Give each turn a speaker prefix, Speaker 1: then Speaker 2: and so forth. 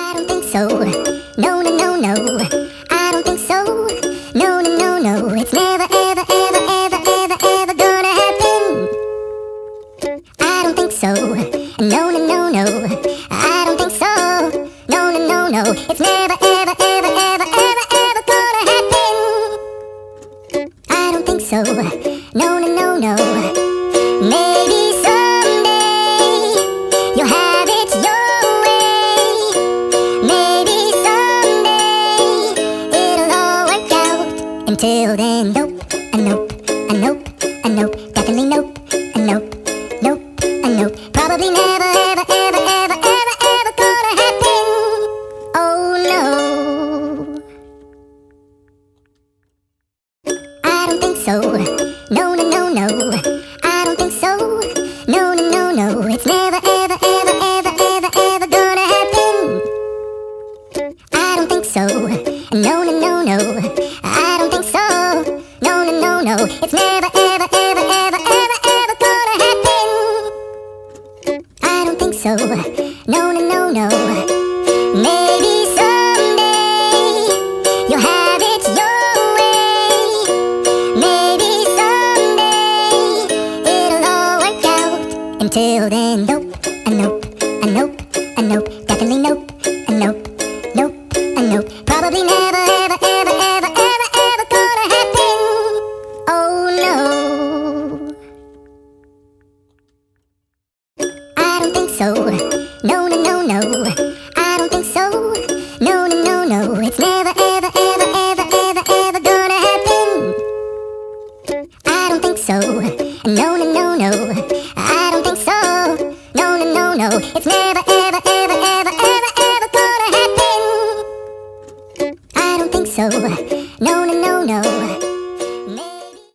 Speaker 1: I don't think so. No, no, no, no. I don't think so. No, no, no, no. It's never, ever, ever, ever, ever, ever gonna happen. I don't think so. No, no, no, no. I don't think so. No, no, no, no. It's never, ever, ever, ever, ever, ever gonna happen. I don't think so. No, no, no, no. Maybe someday you'll have it your way. Maybe someday it'll all work out. Until then, nope, a nope, a nope, a nope, definitely nope, a nope, nope, a nope. Probably never, ever, ever, ever, ever, ever gonna happen. Oh no. I don't think so. No, no, no, no. I don't think so. No, no, no, no. It's never, ever, ever, ever, ever, ever gonna happen. I don't think so. No, no, no, no. I don't think so. No, no, no, no. It's never, ever, ever, ever, ever, ever gonna happen. I don't think so. No, no, no, no. Maybe someday you'll have it your way. Maybe someday it'll all work out. Until then, nope, a nope, a nope, a nope, definitely nope, a nope, nope, a nope. Probably never, ever, ever, ever, ever, ever gonna happen. Oh no. I don't think so. No, no, no, no. I don't think so. No, no, no, no. It's never, ever, ever, ever, ever, ever gonna happen. I don't think so. No, no, no, no. I don't think so. No, no, no, no. It's never, ever, ever, ever, ever, ever gonna happen. I don't think so. No, no, no, no.